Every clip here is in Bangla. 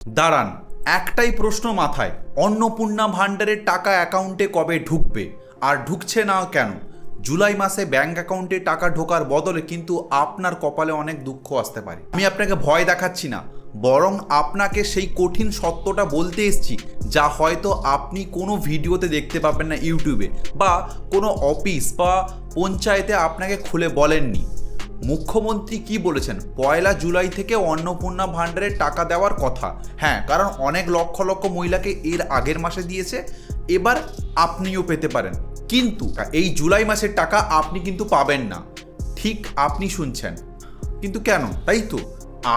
দাঁড়ান, একটাই প্রশ্ন মাথায়, অন্নপূর্ণা ভাণ্ডারের টাকা অ্যাকাউন্টে কবে ঢুকবে আর ঢুকছে না কেন? জুলাই মাসে ব্যাংক অ্যাকাউন্টে টাকা ঢোকার বদলে কিন্তু আপনার কপালে অনেক দুঃখ আসতে পারে। আমি আপনাকে ভয় দেখাচ্ছি না, বরং আপনাকে সেই কঠিন সত্যটা বলতে এসেছি, যা হয়তো আপনি কোনো ভিডিওতে দেখতে পাবেন না ইউটিউবে, বা কোনো অফিস বা পঞ্চায়েতে আপনাকে খুলে বলেননি। মুখ্যমন্ত্রী কি বলেছেন? 1 জুলাই থেকে অন্নপূর্ণা ভাণ্ডারের টাকা দেওয়ার কথা। হ্যাঁ, কারণ অনেক লক্ষ লক্ষ মহিলাকে এর আগের মাসে দিয়েছে, এবার আপনিও পেতে পারেন। কিন্তু এই জুলাই মাসের টাকা আপনি কিন্তু পাবেন না। ঠিক আপনি শুনছেন, কিন্তু কেন? তাই তো,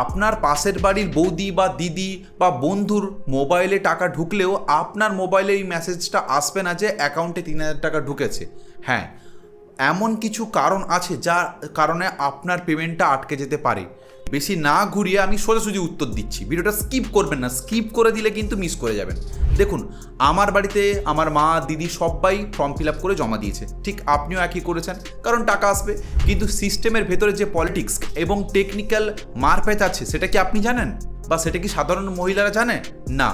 আপনার পাশের বাড়ির বৌদি বা দিদি বা বন্ধুর মোবাইলে টাকা ঢুকলেও আপনার মোবাইলে এই মেসেজটা আসবে না যে অ্যাকাউন্টে 3,000 টাকা ঢুকেছে। হ্যাঁ, এমন কিছু কারণ আছে যার কারণে আপনার পেমেন্টটা আটকে যেতে পারে। বেশি না ঘুরিয়ে আমি সোজাসুজি উত্তর দিচ্ছি, ভিডিওটা স্কিপ করবেন না, স্কিপ করে দিলে কিন্তু মিস করে যাবেন। দেখুন, আমার বাড়িতে আমার মা দিদি সবাই ফর্ম ফিল আপ করে জমা দিয়েছে, ঠিক আপনিও একই করেছেন, কারণ টাকা আসবে। কিন্তু সিস্টেমের ভেতরে যে পলিটিক্স এবং টেকনিক্যাল মারপ্যাচ আছে, সেটা কি আপনি জানেন? বা সেটা কি সাধারণ মহিলারা জানে না?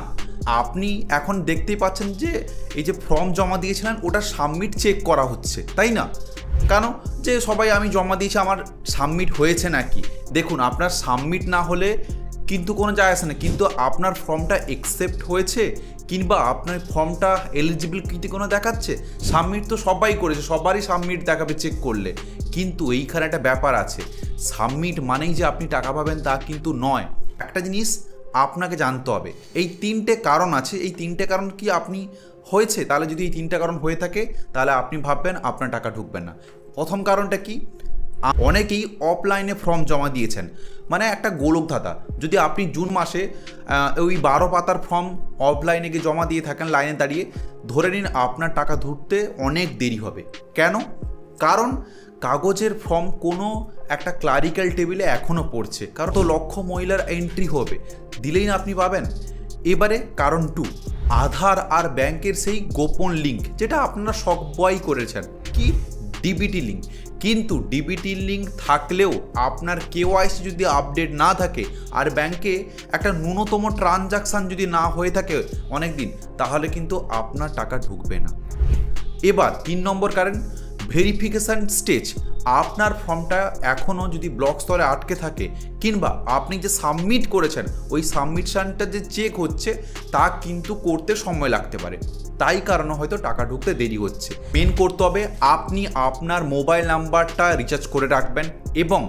আপনি এখন দেখতেই পাচ্ছেন যে এই যে ফর্ম জমা দিয়েছিলেন ওটা সাবমিট চেক করা হচ্ছে, তাই না? কেন? যে সবাই আমি জমা দিয়েছি, আমার সাবমিট হয়েছে নাকি। দেখুন, আপনার সাবমিট না হলে কিন্তু কোনো যায় আসে না, কিন্তু আপনার ফর্মটা অ্যাকসেপ্ট হয়েছে কিংবা আপনার ফর্মটা এলিজিবল কিন্তু কোনো দেখাচ্ছে। সাবমিট তো সবাই করেছে, সবারই সাবমিট দেখাবে চেক করলে। কিন্তু এইখানে একটা ব্যাপার আছে, সাবমিট মানেই যে আপনি টাকা পাবেন তা কিন্তু নয়। একটা জিনিস আপনাকে জানতে হবে, এই 3টে কারণ আছে। এই 3টে কারণ কি আপনি হয়েছে? তাহলে যদি এই 3টে কারণ হয়ে থাকে, তাহলে আপনি ভাববেন আপনার টাকা ঢুকবে না। প্রথম কারণটা কি? অনেকেই অফলাইনে ফর্ম জমা দিয়েছেন, মানে একটা গোলক ধাঁধা। যদি আপনি জুন মাসে ওই 12 পাতার ফর্ম অফলাইনে গিয়ে জমা দিয়ে থাকেন লাইনে দাঁড়িয়ে, ধরে নিন আপনার টাকা ঢুকতে অনেক দেরি হবে। কেন? কারণ কাগজের ফর্ম কোনো একটা ক্লারিক্যাল টেবিলে এখনও পড়ছে, কারণ তো লক্ষ মহিলার এন্ট্রি হবে, দিলেই না আপনি পাবেন। এবারে কারণ 2, আধার আর ব্যাংকের সেই গোপন লিঙ্ক, যেটা আপনারা সবাই করেছেন, কি? DBT link. কিন্তু ডিবিটি লিঙ্ক থাকলেও আপনার কেওয়াইসি যদি আপডেট না থাকে আর ব্যাংকে একটা ন্যূনতম ট্রানজাকশান যদি না হয়ে থাকে অনেক দিন, তাহলে কিন্তু আপনার টাকা ঢুকবে না। এবার 3 নম্বর কারণ, ভেরিফিকেশান স্টেজ। আপনার ফর্মটা এখনও যদি ব্লক স্তরে আটকে থাকে কিংবা আপনি যে সাবমিট করেছেন ওই সাবমিশনটা যে চেক হচ্ছে তা কিন্তু করতে সময় লাগতে পারে, তাই কারণে হয়তো টাকা ঢুকতে দেরি হচ্ছে। মেন করতে হবে, আপনি আপনার মোবাইল নাম্বারটা রিচার্জ করে রাখবেন। এবং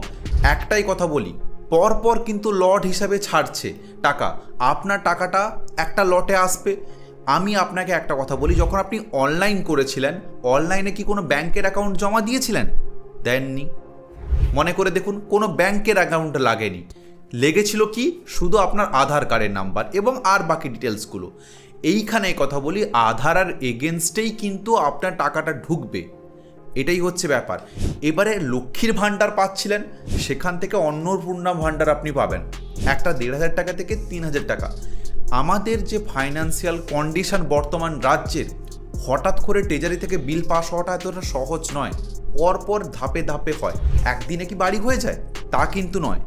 একটাই কথা বলি, পরপর কিন্তু লট হিসাবে ছাড়ছে টাকা, আপনার টাকাটা একটা লটে আসবে। আমি আপনাকে একটা কথা বলি, যখন আপনি অনলাইন করেছিলেন, অনলাইনে কি কোনো ব্যাংকের অ্যাকাউন্ট জমা দিয়েছিলেন? দেননি। মনে করে দেখুন, কোনো ব্যাংকের অ্যাকাউন্ট লাগেনি, লেগেছিল কি? শুধু আপনার আধার কার্ডের নাম্বার এবং আর বাকি ডিটেলসগুলো। এইখানে কথা বলি, আধার আর এগেনস্টেই কিন্তু আপনার টাকাটা ঢুকবে, এটাই হচ্ছে ব্যাপার। এবারে লক্ষ্মীর ভাণ্ডার পাচ্ছিলেন, সেখান থেকে অন্নপূর্ণা ভাণ্ডার আপনি পাবেন, একটা 1,500 টাকা থেকে 3,000 টাকা। আমাদের যে ফাইন্যান্সিয়াল কন্ডিশন বর্তমান রাজ্যের, হঠাৎ করে ট্রেজারি থেকে বিল পাস হওয়াটা এতটা সহজ নয়, পরপর ধাপে ধাপে হয়। একদিনে কি বাড়ি হয়ে যায়? তা কিন্তু নয়।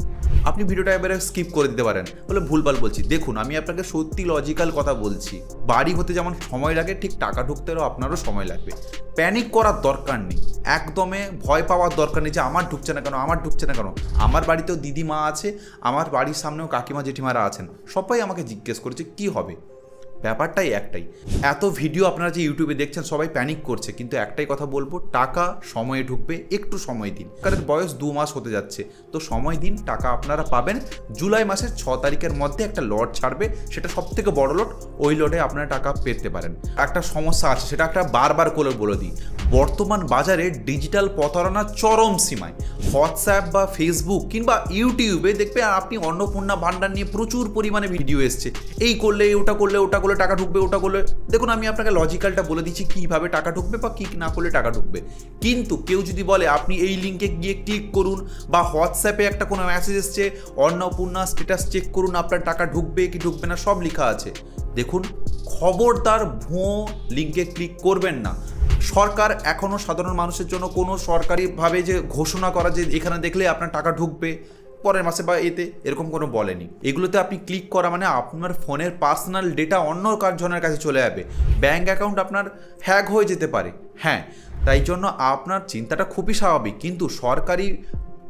আপনি ভিডিওটা এবারে স্কিপ করে দিতে পারেন, বলে ভুলভাল বলছি। দেখুন, আমি আপনাকে সত্যি লজিক্যাল কথা বলছি। বাড়ি হতে যেমন সময় লাগে, ঠিক টাকা ঢুকতেও আপনারও সময় লাগবে। প্যানিক করার দরকার নেই, একদমে ভয় পাওয়ার দরকার নেই যে আমার ঢুকছে না কেন, আমার ঢুকছে না কেন। আমার বাড়িতেও দিদিমা আছে, আমার বাড়ির সামনেও কাকিমা জেঠিমারা আছেন, সবাই আমাকে জিজ্ঞেস করেছে কি হবে। ব্যাপারটাই একটাই, এত ভিডিও আপনারা যে ইউটিউবে দেখছেন সবাই প্যানিক করছে, কিন্তু একটাই কথা বলবো, টাকা সময়ে ঢুকবে, একটু সময় দিন। কারণ বয়স 2 মাস হতে যাচ্ছে, তো সময় দিন, টাকা আপনারা পাবেন। জুলাই মাসের 6 তারিখের মধ্যে একটা লট ছাড়বে, সেটা সব থেকে বড় লট, ওই লটে আপনারা টাকা পেতে পারেন। একটা সমস্যা আছে, সেটা একটা বারবার করে বলে দিই, বর্তমান বাজারে ডিজিটাল প্রতারণার চরম সীমায়। হোয়াটসঅ্যাপ বা ফেসবুক কিংবা ইউটিউবে দেখবে আপনি অন্নপূর্ণা ভাণ্ডার নিয়ে প্রচুর পরিমাণে ভিডিও এসছে, এই করলে ওটা করলে ওটা করলে টাকা ঢুকবে, ওটা করলে। দেখুন, আমি আপনাকে লজিক্যালটা বলে দিচ্ছি কীভাবে টাকা ঢুকবে বা কী না করলে টাকা ঢুকবে। কিন্তু কেউ যদি বলে আপনি এই লিঙ্কে গিয়ে ক্লিক করুন, বা হোয়াটসঅ্যাপে একটা কোনো মেসেজ এসছে অন্নপূর্ণা স্ট্যাটাস চেক করুন, আপনার টাকা ঢুকবে কি ঢুকবে না সব লেখা আছে। দেখুন, খবরদার ভুয়ো লিঙ্কে ক্লিক করবেন না। সরকার এখনও সাধারণ মানুষের জন্য কোনো সরকারিভাবে যে ঘোষণা করা যে এখানে দেখলে আপনার টাকা ঢুকবে, পরের মাসে বা এতে এরকম কোনো বলেনি। এগুলোতে আপনি ক্লিক করা মানে আপনার ফোনের পার্সোনাল ডেটা অন্য জনের কাছে চলে যাবে, ব্যাঙ্ক অ্যাকাউন্ট আপনার হ্যাক হয়ে যেতে পারে। হ্যাঁ, তাই জন্য আপনার চিন্তাটা খুবই স্বাভাবিক, কিন্তু সরকারি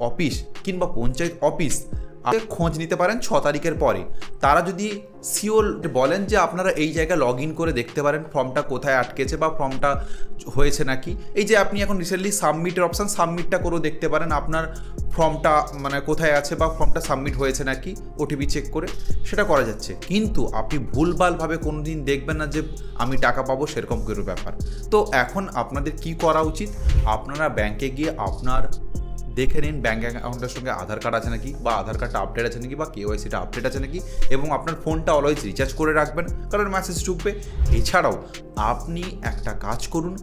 অফিস কিংবা পঞ্চায়েত অফিস খোঁজ নিতে পারেন 6 তারিখের পরে। তারা যদি শিওর বলেন যে আপনারা এই জায়গায় লগ ইন করে দেখতে পারেন ফর্মটা কোথায় আটকেছে বা ফর্মটা হয়েছে নাকি। এই যে আপনি এখন রিসেন্টলি সাবমিটের অপশান, সাবমিটটা করেও দেখতে পারেন আপনার ফর্মটা মানে কোথায় আছে বা ফর্মটা সাবমিট হয়েছে নাকি, ওটিপি চেক করে সেটা করা যাচ্ছে। কিন্তু আপনি ভুলভালভাবে কোনো দিন দেখবেন না যে আমি টাকা পাবো, সেরকম কোনো ব্যাপার। তো এখন আপনাদের কি করা উচিত, আপনারা ব্যাংকে গিয়ে আপনার দেখে নিন ব্যাঙ্ক অ্যাকাউন্টের সঙ্গে আধার কার্ড আছে নাকি, বা আধার কার্ডটা আপডেট আছে নাকি, বা কেওয়াইসিটা আপডেট আছে নাকি, এবং আপনার ফোনটা অলওয়েজ রিচার্জ করে রাখবেন, কারণ মেসেজ ঢুকবে। এছাড়াও আপনি একটা কাজ করুন,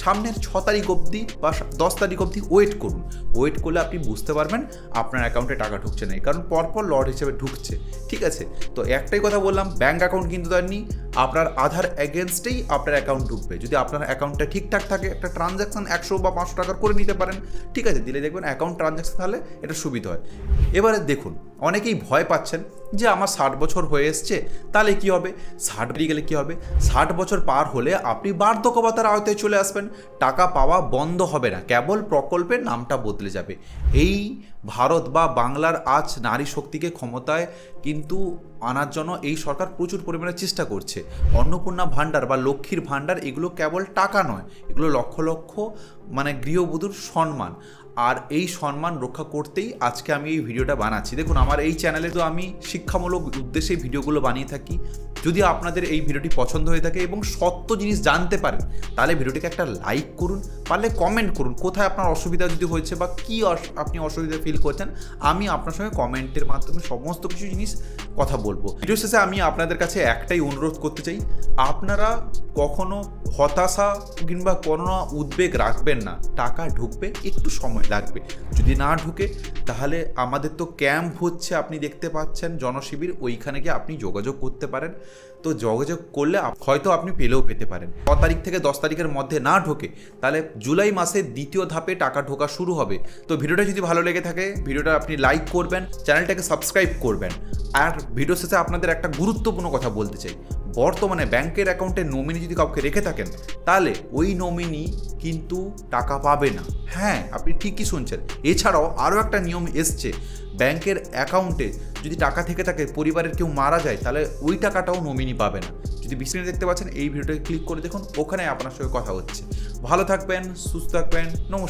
সামনের 6 তারিখ অবধি বা 10 তারিখ অবধি ওয়েট করুন। ওয়েট করলে আপনি বুঝতে পারবেন আপনার অ্যাকাউন্টে টাকা ঢুকছে না, কারণ পরপর লট হিসেবে ঢুকছে। ঠিক আছে, তো একটাই কথা বললাম, ব্যাঙ্ক অ্যাকাউন্ট কিন্তু দেননি, আপনার আধার এগেনস্টেই আপনার অ্যাকাউন্ট ঢুকবে। যদি আপনার অ্যাকাউন্টটা ঠিকঠাক থাকে, একটা ট্রানজ্যাকশন 100 বা 500 টাকার করে নিতে পারেন, ঠিক আছে, দিলে দেখবেন অ্যাকাউন্ট ট্রানজ্যাকশন তাহলে এটা সুবিধা হয়। এবারে দেখুন, অনেকেই ভয় পাচ্ছেন যে আমার 60 বছর হয়ে এসছে, তাহলে কী হবে, 60 বেরিয়ে গেলে কী হবে। 60 বছর পার হলে আপনি বার্ধক্য ভাতার আওতায় চলে আসবেন, টাকা পাওয়া বন্ধ হবে না, কেবল প্রকল্পের নামটা বদলে যাবে। এই ভারত বা বাংলার আজ নারী শক্তিকে ক্ষমতায় কিন্তু আনার জন্য এই সরকার প্রচুর পরিমাণে চেষ্টা করছে। অন্নপূর্ণা ভাণ্ডার বা লক্ষ্মীর ভাণ্ডার এগুলো কেবল টাকা নয়, এগুলো লক্ষ লক্ষ মানে গৃহবধূর সম্মান, আর এই সম্মান রক্ষা করতেই আজকে আমি এই ভিডিওটা বানাচ্ছি। দেখুন, আমার এই চ্যানেলে তো আমি শিক্ষামূলক উদ্দেশ্যে ভিডিওগুলো বানিয়ে থাকি। যদি আপনাদের এই ভিডিওটি পছন্দ হয়ে থাকে এবং সত্য জিনিস জানতে পারেন, তাহলে ভিডিওটিকে একটা লাইক করুন, পারলে কমেন্ট করুন কোথায় আপনার অসুবিধা যদি হয়েছে বা কী আপনি অসুবিধা ফিল করছেন। আমি আপনার সঙ্গে কমেন্টের মাধ্যমে সমস্ত কিছু জিনিস কথা বলবো। ভিডিও শেষে আমি আপনাদের কাছে একটাই অনুরোধ করতে চাই, আপনারা কখনো হতাশা কিংবা কোনো উদ্বেগ রাখবেন না। টাকা ঢুকবে, একটু সময় লাগবে। যদি না ঢুকে তাহলে আমাদের তো ক্যাম্প হচ্ছে, আপনি দেখতে পাচ্ছেন জনশিবির, ওইখানে গিয়ে আপনি যোগাযোগ করতে পারেন। তো যোগাযোগ করলে হয়তো আপনি পেলেও পেতে পারেন। 6 তারিখ থেকে 10 তারিখের মধ্যে না ঢোকে তাহলে জুলাই মাসের দ্বিতীয় ধাপে টাকা ঢোকা শুরু হবে। তো ভিডিওটা যদি ভালো লেগে থাকে, ভিডিওটা আপনি লাইক করবেন, চ্যানেলটাকে সাবস্ক্রাইব করবেন। আর ভিডিও শেষে আপনাদের একটা গুরুত্বপূর্ণ কথা বলতে চাই, বর্তমানে ব্যাংকের অ্যাকাউন্টে নমিনি যদি কাউকে রেখে থাকেন, তাহলে ওই নমিনি কিন্তু টাকা পাবে না। হ্যাঁ, আপনি ঠিকই শুনছেন। এছাড়াও আরও একটা নিয়ম এসছে, ব্যাংকের অ্যাকাউন্টে যদি টাকা থেকে থাকে, পরিবারের কেউ মারা যায়, তাহলে ওই টাকাটাও নমিনি পাবে না। যদি বিস্তারিত দেখতে পাচ্ছেন, এই ভিডিওটাকে ক্লিক করে দেখুন, ওখানে আপনার সঙ্গে কথা হচ্ছে। ভালো থাকবেন, সুস্থ থাকবেন, নমস্কার।